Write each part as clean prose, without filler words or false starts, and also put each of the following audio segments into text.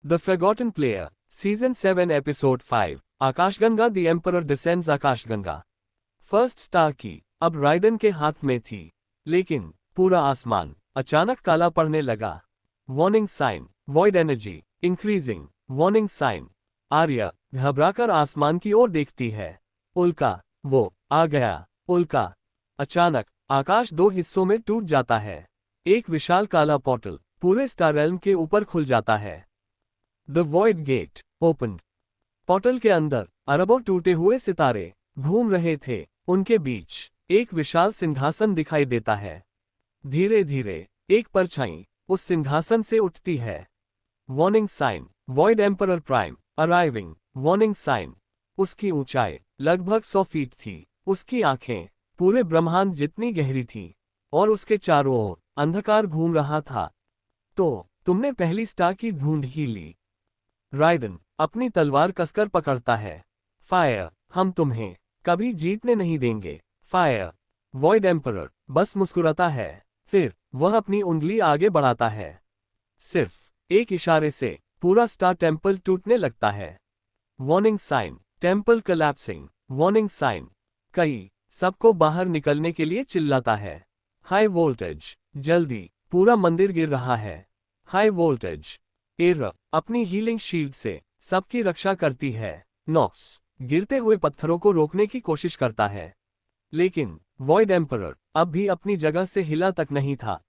The forgotten player, season 7 episode 5, आकाशगंगा the emperor descends. आकाशगंगा first star की अब राइडन के हाथ में थी, लेकिन पूरा आसमान अचानक काला पड़ने लगा। Warning sign, void energy increasing. Warning sign. Arya घबराकर आसमान की ओर देखती है। उल्का, वो आ गया। उल्का। अचानक आकाश दो हिस्सों में टूट जाता है। एक विशाल काला पोर्टल पूरे स्टार रेल्म के ऊपर खुल जाता है। The void gate opened. Portal के अंदर अरबों टूटे हुए सितारे घूम रहे थे। उनके बीच एक विशाल सिंहासन दिखाई देता है। धीरे धीरे एक परछाई उस सिंहासन से उठती है। Warning sign, void emperor prime arriving. Warning sign. उसकी ऊंचाई लगभग 100 फीट थी। उसकी आंखें पूरे ब्रह्मांड जितनी गहरी थी और उसके चारों ओर अंधकार घूम रहा था। तो तुमने पहली स्टार की ढूंढ ही ली। राइडन अपनी तलवार कसकर पकड़ता है। फायर, हम तुम्हें कभी जीतने नहीं देंगे। फायर। वॉइड एम्परर बस मुस्कुराता है। फिर वह अपनी उंगली आगे बढ़ाता है। सिर्फ एक इशारे से पूरा स्टार टेम्पल टूटने लगता है। Warning sign, temple collapsing. Warning sign. कई सबको बाहर निकलने के लिए चिल्लाता है। हाई वोल्टेज, जल्दी, पूरा मंदिर गिर रहा है। High voltage. एरा अपनी हीलिंग शील्ड से सबकी रक्षा करती है। नॉक्स गिरते हुए पत्थरों को रोकने की कोशिश करता है, लेकिन वॉइड एम्परर अब भी अपनी जगह से हिला तक नहीं था।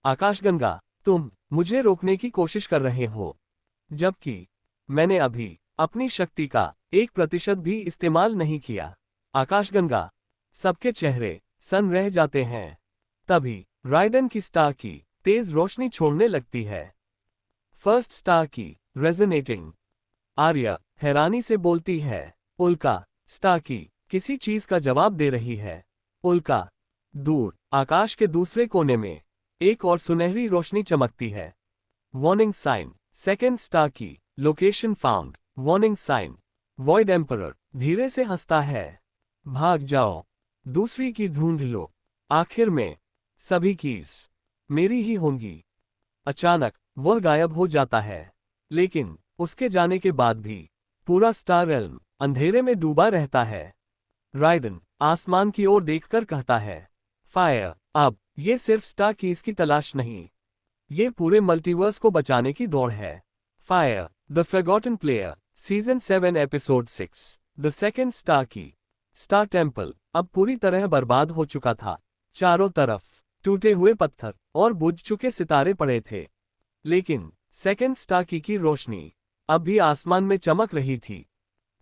आकाशगंगा, तुम मुझे रोकने की कोशिश कर रहे हो, जबकि मैंने अभी अपनी शक्ति का 1% भी इस्तेमाल नहीं किया। आकाशगंगा। सबके चेहरे सन रह जाते हैं। तभी राइडन की स्टार की तेज रोशनी छोड़ने लगती है। फर्स्ट स्टार की रेजोनेटिंग। आर्या हैरानी से बोलती है। उल्का स्टार की किसी चीज का जवाब दे रही है। उल्का। दूर आकाश के दूसरे कोने में एक और सुनहरी रोशनी चमकती है। वार्निंग साइन, सेकेंड स्टार की location found. Warning sign. Void emperor धीरे से हंसता है। भाग जाओ, दूसरी की ढूंढ लो। आखिर में सभी कीज मेरी ही होंगी। अचानक वह गायब हो जाता है, लेकिन उसके जाने के बाद भी पूरा स्टार रेल्म अंधेरे में डूबा रहता है। राइडन आसमान की ओर देखकर कहता है, फायर, अब ये सिर्फ स्टार कीज की तलाश नहीं, ये पूरे मल्टीवर्स को बचाने की दौड़ है। Fire, the forgotten player, season 7 episode 6, the second star की। स्टार टेम्पल अब पूरी तरह बर्बाद हो चुका था। चारों तरफ टूटे हुए पत्थर और बुझ चुके सितारे पड़े थे, लेकिन सेकेंड स्टार की रोशनी अब भी आसमान में चमक रही थी।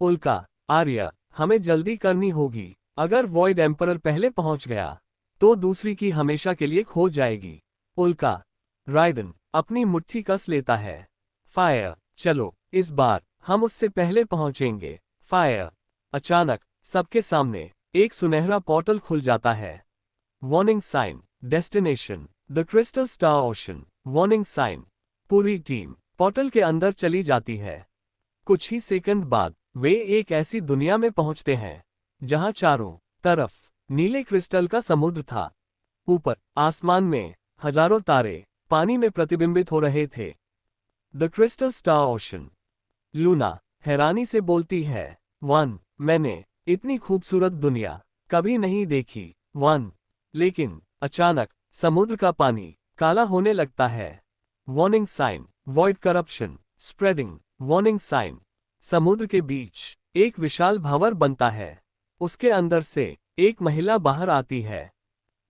उल्का, आर्या, हमें जल्दी करनी होगी। अगर वॉइड एम्परर पहले पहुंच गया तो दूसरी की हमेशा के लिए खो जाएगी। उल्का। राइडन अपनी मुट्ठी कस लेता है। फायर, चलो, इस बार हम उससे पहले पहुंचेंगे। फायर। अचानक सबके सामने एक सुनहरा पोर्टल खुल जाता है। Warning sign, destination the crystal star ocean. Warning sign. पूरी टीम पोर्टल के अंदर चली जाती है। कुछ ही सेकंड बाद वे एक ऐसी दुनिया में पहुंचते हैं जहां चारों तरफ नीले क्रिस्टल का समुद्र था। ऊपर आसमान में हजारों तारे पानी में प्रतिबिंबित हो रहे थे। The crystal star ocean. Luna हैरानी से बोलती है, वन, मैंने इतनी खूबसूरत दुनिया कभी नहीं देखी। वन। लेकिन अचानक समुद्र का पानी काला होने लगता है। Warning sign, void corruption spreading. Warning sign. समुद्र के बीच एक विशाल भंवर बनता है। उसके अंदर से एक महिला बाहर आती है।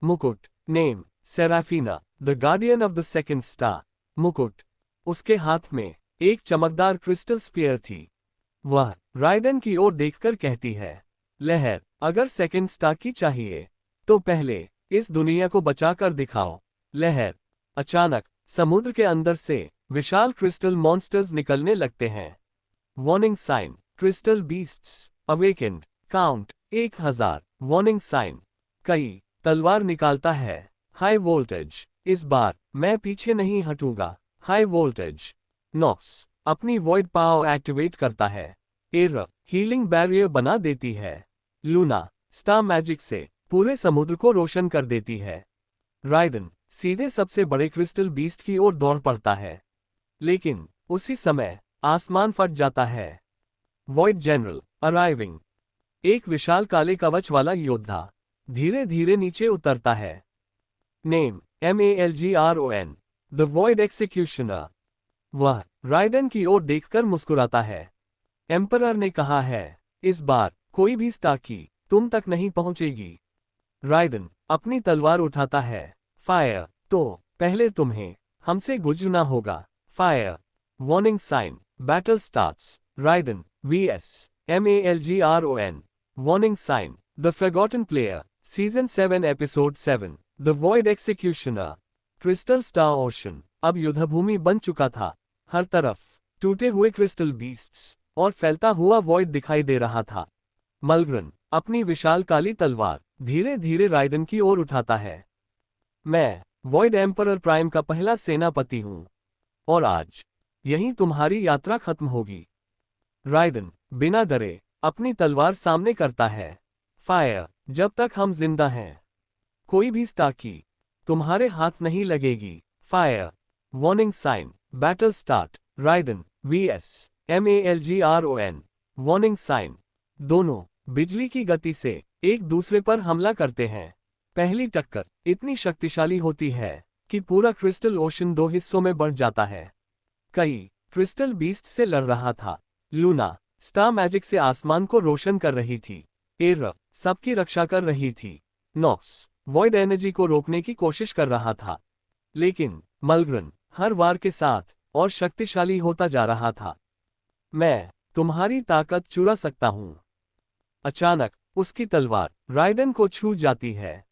मुकुट, name Serafina, the guardian of the second star. मुकुट। उसके हाथ में एक चमकदार क्रिस्टल स्पीयर थी। वह राइडन की ओर देखकर कहती है, लहर, अगर सेकेंड स्टार की चाहिए तो पहले इस दुनिया को बचाकर दिखाओ। लहर। अचानक समुद्र के अंदर से विशाल क्रिस्टल मॉन्स्टर्स निकलने लगते हैं। Warning sign, crystal beasts awakened. Count 1000। Warning sign. कई तलवार निकालता है। हाई वोल्टेज, इस बार मैं पीछे नहीं हटूंगा। High voltage. नॉक्स अपनी वॉइड पावर एक्टिवेट करता है। एरा हीलिंग बैरियर बना देती है। लूना स्टार मैजिक से पूरे समुद्र को रोशन कर देती है। राइडन सीधे सबसे बड़े क्रिस्टल बीस्ट की ओर दौड़ पड़ता है, लेकिन उसी समय आसमान फट जाता है। Void general arriving. एक विशाल काले कवच वाला योद्धा धीरे धीरे नीचे उतरता है। Name MALGRON, the void executioner. वह राइडन की ओर देखकर मुस्कुराता है। एम्परर ने कहा है, इस बार कोई भी स्टार्की तुम तक नहीं पहुंचेगी। राइडन अपनी तलवार उठाता है। फायर। तो पहले तुम्हें हमसे गुजरना होगा। Fire. Warning sign. Battle starts. Raiden vs MALGRON। Warning sign. The forgotten player. Season 7 episode 7 the void executioner. Crystal star ocean अब युद्धभूमि बन चुका था। हर तरफ टूटे हुए क्रिस्टल बीस्ट्स और फैलता हुआ वॉइड दिखाई दे रहा था। मलग्रन अपनी विशाल काली तलवार धीरे धीरे राइडन की ओर उठाता है। मैं वॉइड एम्परर प्राइम का पहला सेनापति हूं और आज यहीं तुम्हारी यात्रा खत्म होगी। राइडन बिना डरे अपनी तलवार सामने करता है। फायर। जब तक हम जिंदा हैं कोई भी स्टार्की तुम्हारे हाथ नहीं लगेगी। Fire. Warning sign. Battle start. Raiden vs MALGRON। Warning sign. दोनों बिजली की गति से एक दूसरे पर हमला करते हैं। पहली टक्कर इतनी शक्तिशाली होती है कि पूरा क्रिस्टल ओशन दो हिस्सों में बढ़ जाता है। कई क्रिस्टल बीस्ट से लड़ रहा था। लूना स्टार मैजिक से आसमान को रोशन कर रही थी। एर सबकी रक्षा कर रही थी। नॉक्स वॉइड एनर्जी को रोकने की कोशिश कर रहा था। लेकिन मलग्रन हर वार के साथ और शक्तिशाली होता जा रहा था। मैं तुम्हारी ताकत चुरा सकता हूं। अचानक उसकी तलवार राइडन को छू जाती है।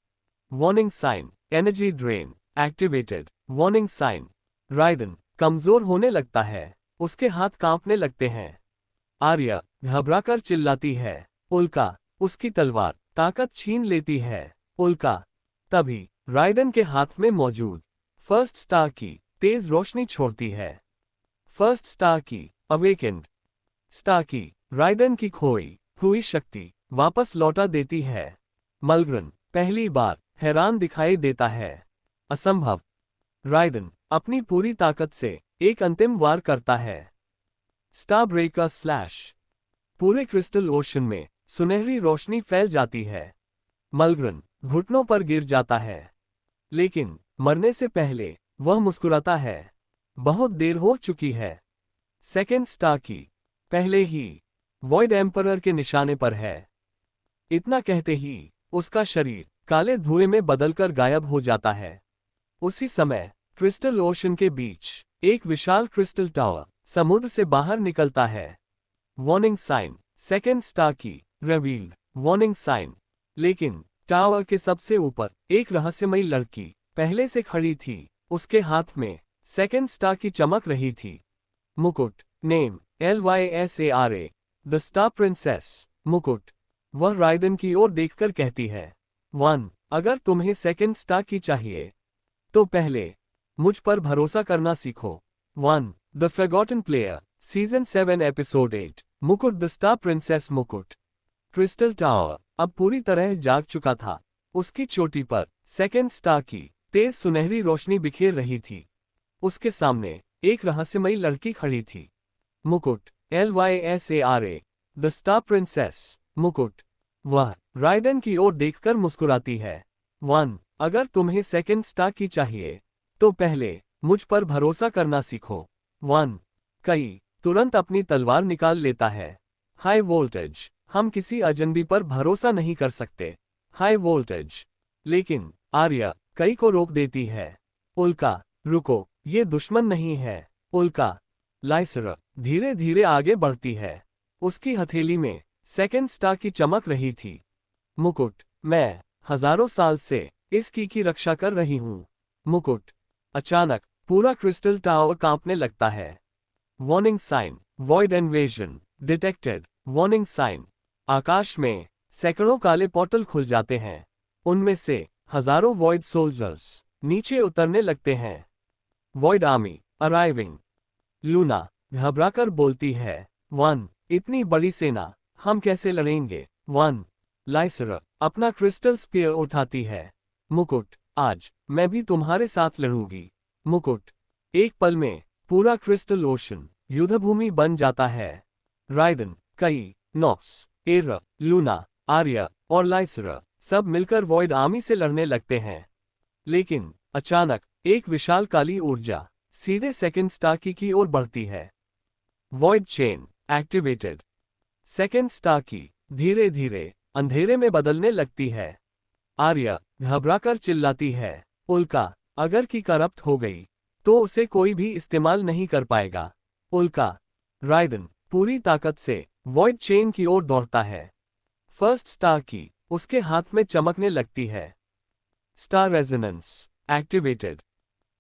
Warning sign. Energy drain activated. Warning sign. Raiden कमजोर होने लगता है। उसके हाथ कांपने लगते हैं। आर्या घबराकर चिल्लाती है। उल्का उसकी तलवार ताकत छीन लेती है। उल्का तभी राइडन के हाथ में मौजूद फर्स्ट स्टार की तेज रोशनी छोड़ती है। फर्स्ट स्टार की अवेकेंड। स्टार की राइडन की खोई हुई शक्ति वापस लौटा देती है। मलग्रन पहली बार हैरान दिखाई देता है। असंभव। राइडन अपनी पूरी ताकत से एक अंतिम वार करता है। Star breaker slash. पूरे क्रिस्टल ओशन में सुनहरी रोशनी फैल जाती है। मलग्रन घुटनों पर गिर जाता है। लेकिन मरने से पहले वह मुस्कुराता है। बहुत देर हो चुकी है। सेकेंड स्टार की पहले ही वॉइड एम्परर के निशाने पर है। इतना कहते ही उसका शरीर काले धुएं में बदलकर गायब हो जाता है। उसी समय क्रिस्टल ओशन के बीच एक विशाल क्रिस्टल टावर समुद्र से बाहर निकलता है। Warning sign. सेकेंड स्टार की रिवील्ड। Warning sign. लेकिन टावर के सबसे ऊपर एक रहस्यमयी लड़की पहले से खड़ी थी। उसके हाथ में सेकेंड स्टार की चमक रही थी। मुकुट। Name LYSARA, the star princess. मुकुट। वह राइडन की ओर देखकर कहती है, 1 अगर तुम्हें सेकेंड स्टार की चाहिए तो पहले मुझ पर भरोसा करना सीखो। 1 the forgotten player. Season 7 episode 8 मुकुट द स्टार प्रिंसेस। मुकुट। क्रिस्टल टावर अब पूरी तरह जाग चुका था। उसकी चोटी पर सेकेंड स्टार की तेज सुनहरी रोशनी बिखेर रही थी। उसके सामने एक रहस्यमयी लड़की खड़ी थी। मुकुट। LYSARA, the star princess. मुकुट। वह राइडन की ओर देखकर मुस्कुराती है। 1 अगर तुम्हें सेकेंड स्टार की चाहिए तो पहले मुझ पर भरोसा करना सीखो। 1 कई तुरंत अपनी तलवार निकाल लेता है। High voltage. हम किसी अजनबी पर भरोसा नहीं कर सकते। High voltage. लेकिन आर्या कई को रोक देती है। उल्का रुको, ये दुश्मन नहीं है। उल्का। लाइसरा धीरे धीरे आगे बढ़ती है। उसकी हथेली में सेकेंड स्टार की चमक रही थी। मुकुट। मैं हजारों साल से इस की रक्षा कर रही हूं। मुकुट। अचानक पूरा क्रिस्टल टावर कांपने लगता है। Warning sign. Void invasion detected. Warning sign. आकाश में सैकड़ों काले पोर्टल खुल जाते हैं। उनमें से हजारों वॉइड सोल्जर्स नीचे उतरने लगते हैं। Void army arriving. लूना घबराकर बोलती है, 1 इतनी बड़ी सेना हम कैसे लड़ेंगे। 1 लाइसरा अपना क्रिस्टल स्पीयर उठाती है। मुकुट। आज मैं भी तुम्हारे साथ लड़ूंगी। मुकुट। एक पल में पूरा क्रिस्टल ओशन युद्धभूमि बन जाता है। राइडन, कई, नॉक्स, एरा, लूना, आर्या और लाइसरा सब मिलकर वॉइड आर्मी से लड़ने लगते हैं। लेकिन अचानक एक विशाल काली ऊर्जा सीधे सेकंड स्टार्की की ओर बढ़ती है। Void chain activated. Second Starkey धीरे धीरे अंधेरे में बदलने लगती है। आर्या घबराकर चिल्लाती है, उल्का अगर की करप्ट हो गई तो उसे कोई भी इस्तेमाल नहीं कर पाएगा। उल्का। राइडन पूरी ताकत से वॉइड चेन की ओर दौड़ता है। फर्स्ट स्टार्की उसके हाथ में चमकने लगती है। Star resonance activated.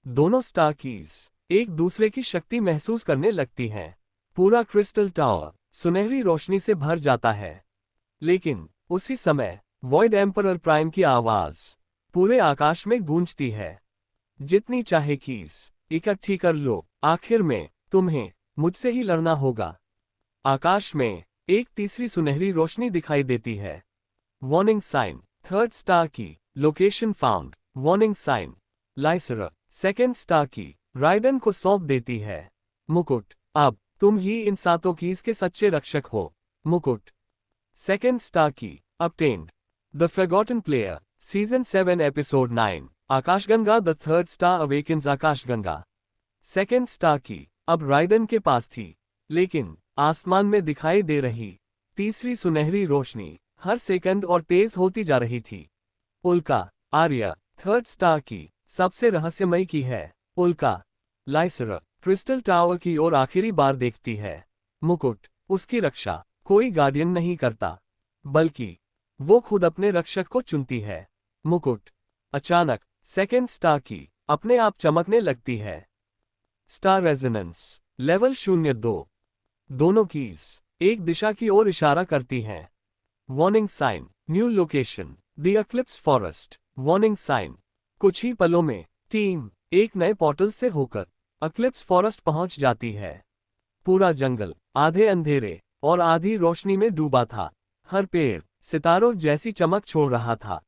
दोनों स्टार्कीज एक दूसरे की शक्ति महसूस करने लगती हैं। पूरा क्रिस्टल टावर सुनहरी रोशनी से भर जाता है। लेकिन उसी समय वॉइड एम्परर प्राइम की आवाज पूरे आकाश में गूंजती है, जितनी चाहे कीज इकट्ठी कर लो, आखिर में तुम्हें मुझसे ही लड़ना होगा। आकाश में एक तीसरी सुनहरी रोशनी दिखाई देती है। वार्निंग साइन, थर्ड स्टार की location found. Warning sign. Lysara second star की राइडन को सौंप देती है। मुकुट, अब तुम ही इन सातों कीज के सच्चे रक्षक हो। मुकुट। सेकेंड स्टार की obtained. The Forgotten Player, Season 7 Episode 9, आकाशगंगा The Third Star Awakens आकाशगंगा। सेकेंड स्टार की अब राइडन के पास थी, लेकिन आसमान में दिखाई दे रही तीसरी सुनहरी रोशनी हर सेकंड और तेज होती जा रही थी। उल्का। आर्या थर्ड स्टार की सबसे रहस्यमयी की है। उल्का। लाइसरा क्रिस्टल टावर की ओर आखिरी बार देखती है। मुकुट, उसकी रक्षा कोई गार्डियन नहीं करता, बल्कि वो खुद अपने रक्षक को चुनती है। मुकुट। अचानक सेकेंड स्टार की अपने आप चमकने लगती है। Star resonance level 02। दोनों कीज एक दिशा की ओर इशारा करती हैं। Warning sign, new location the eclipse forest. Warning sign. कुछ ही पलों में टीम एक नए पोर्टल से होकर एक्लिप्स फॉरेस्ट पहुंच जाती है। पूरा जंगल आधे अंधेरे और आधी रोशनी में डूबा था। हर पेड़ सितारों जैसी चमक छोड़ रहा था,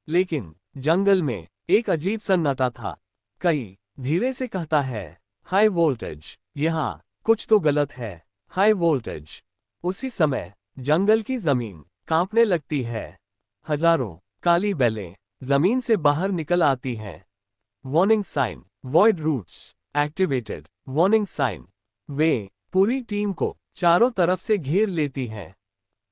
लेकिन जंगल में एक अजीब सन्नाटा था। कई धीरे से कहता है, हाई वोल्टेज, यहाँ कुछ तो गलत है। High voltage. उसी समय जंगल की जमीन कांपने लगती है। हजारों काली बैलें जमीन से बाहर निकल आती हैं। Warning sign, void roots activated. Warning sign. वे पूरी टीम को चारों तरफ से घेर लेती हैं।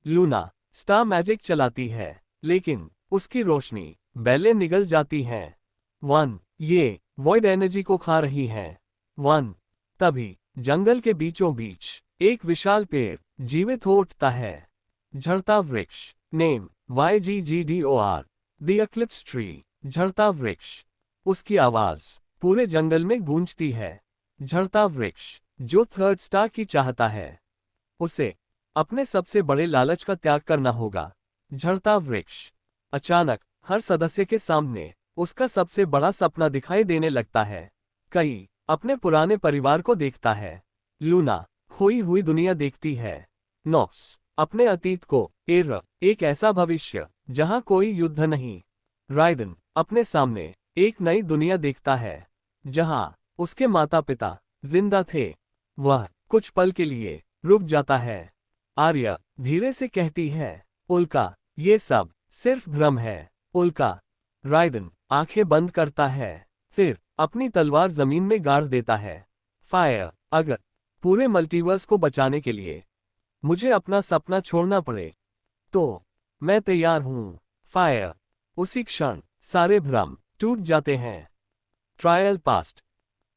लूना स्टार मैजिक चलाती है, लेकिन उसकी रोशनी बैलें निगल जाती हैं। 1 ये वॉइड एनर्जी को खा रही हैं। 1 तभी जंगल के बीचों बीच एक विशाल पेड़ जीवित हो उठता है। झड़ता वृक्ष। Name YGGDOR the eclipse tree. झड़ता वृक्ष। उसकी आवाज पूरे जंगल में गूंजती है। झड़ता वृक्ष जो थर्ड स्टार की चाहता है, उसे अपने सबसे बड़े लालच का त्याग करना होगा। झड़ता वृक्ष। अचानक हर सदस्य के सामने उसका सबसे बड़ा सपना दिखाई देने लगता है। कई अपने पुराने परिवार को देखता है। लूना खोई हुई दुनिया देखती है। नॉक्स अपने अतीत को। एरा एक ऐसा भविष्य जहां कोई युद्ध नहीं। राइडन अपने सामने एक नई दुनिया देखता है, जहां उसके माता पिता जिंदा थे। वह कुछ पल के लिए रुक जाता है। आर्या धीरे से कहती है, उल्का ये सब सिर्फ भ्रम है। उल्का। राइडन आंखें बंद करता है, फिर अपनी तलवार जमीन में गाड़ देता है। फायर, अगर पूरे मल्टीवर्स को बचाने के लिए मुझे अपना सपना छोड़ना पड़े तो मैं तैयार हूं। फायर। उसी क्षण सारे भ्रम टूट जाते हैं। Trial past.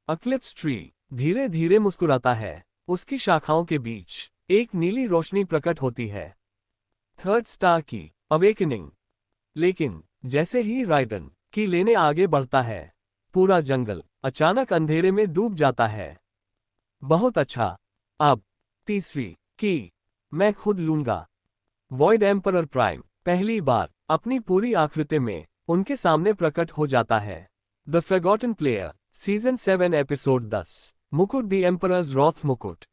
एक्लिप्स ट्री धीरे धीरे मुस्कुराता है। उसकी शाखाओं के बीच एक नीली रोशनी प्रकट होती है। थर्ड स्टार की अवेकनिंग। लेकिन जैसे ही राइडन की लेने आगे बढ़ता है, पूरा जंगल अचानक अंधेरे में डूब जाता है। बहुत अच्छा, अब तीसरी की मैं खुद लूंगा। वॉइड एम्परर प्राइम पहली बार अपनी पूरी आकृति में उनके सामने प्रकट हो जाता है। The forgotten player season 7 episode 10 मुकुट द एम्परर्स रॉथ मुकुट।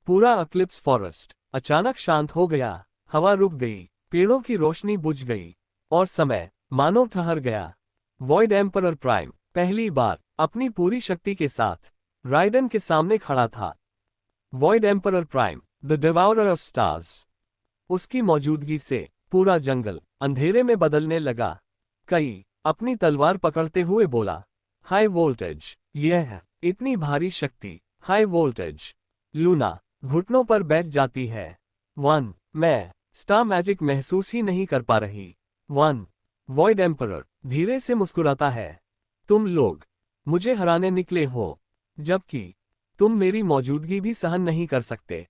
पूरा एक्लिप्स फॉरेस्ट अचानक शांत हो गया। हवा रुक गई, पेड़ों की रोशनी बुझ गई और समय मानो ठहर गया। वॉइड एम्परर प्राइम पहली बार अपनी पूरी शक्ति के साथ राइडन के सामने खड़ा था। Void emperor prime, the devourer of stars. उसकी मौजूदगी से पूरा जंगल अंधेरे में बदलने लगा। कई अपनी तलवार पकड़ते हुए बोला, हाई वोल्टेज, यह है इतनी भारी शक्ति, हाई वोल्टेज। लूना घुटनों पर बैठ जाती है। 1 मैं स्टार मैजिक महसूस ही नहीं कर पा रही। 1 वॉइड एम्परर धीरे से मुस्कुराता है, तुम लोग मुझे हराने निकले हो, जबकि तुम मेरी मौजूदगी भी सहन नहीं कर सकते।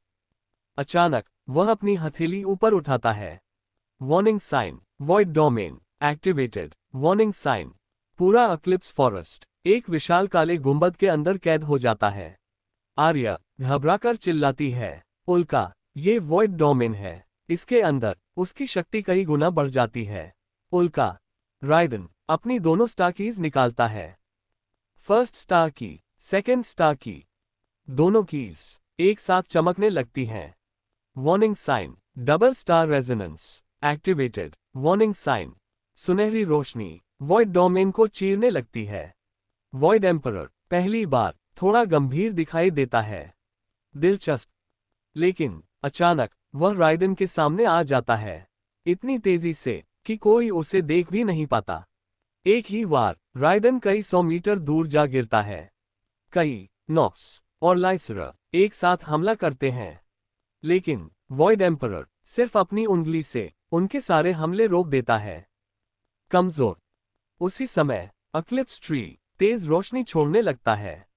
अचानक वह अपनी हथेली ऊपर उठाता है। Warning sign, void domain activated. Warning sign. पूरा एक्लिप्स फॉरेस्ट एक विशाल काले गुंबद के अंदर कैद हो जाता है। आर्या घबराकर चिल्लाती है, उल्का, ये वॉइड डोमेन है, इसके अंदर उसकी शक्ति कई गुना बढ़ जाती है। उल्का। राइडन अपनी दोनों स्टार कीज निकालता है। First star key, second star key. दोनों कीज एक साथ चमकने लगती हैं। Warning sign, double star resonance activated. Warning sign. सुनहरी रोशनी वॉइड डोमेन को चीरने लगती है। वॉइड एम्परर पहली बार थोड़ा गंभीर दिखाई देता है। दिलचस्प। लेकिन अचानक वह राइडन के सामने आ जाता है, इतनी तेजी से कि कोई उसे देख भी नहीं पाता। एक ही बार राइडन कई 100 मीटर दूर जा गिरता है। कई नॉक्स और लाइसरा एक साथ हमला करते हैं, लेकिन वॉइड एम्परर सिर्फ अपनी उंगली से उनके सारे हमले रोक देता है। कमजोर। उसी समय एक्लिप्स ट्री तेज रोशनी छोड़ने लगता है।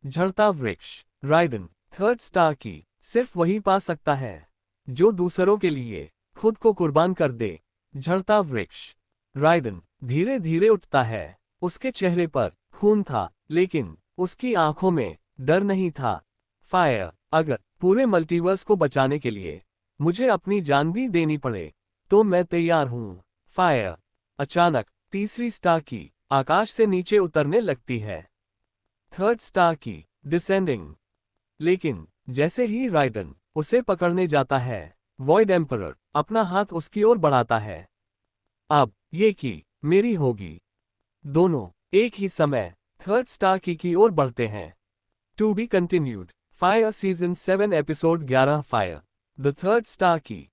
झड़ता वृक्ष। राइडन थर्ड स्टार की सिर्फ वही पा सकता है जो दूसरों के लिए खुद को कुर्बान कर दे। झड़ता वृक्ष। राइडन धीरे धीरे उठता है। उसके चेहरे पर खून था, लेकिन उसकी आंखों में डर नहीं था। फायर, अगर पूरे मल्टीवर्स को बचाने के लिए मुझे अपनी जान भी देनी पड़े तो मैं तैयार हूं। फायर। अचानक तीसरी स्टार की आकाश से नीचे उतरने लगती है। थर्ड स्टार की डिसेंडिंग। लेकिन जैसे ही राइडन उसे पकड़ने जाता है, वॉइड एम्परर अपना हाथ उसकी ओर बढ़ाता है। अब ये की मेरी होगी। दोनों एक ही समय थर्ड स्टार की ओर बढ़ते हैं। To be continued. Fire season 7 episode 11 fire, the third star की।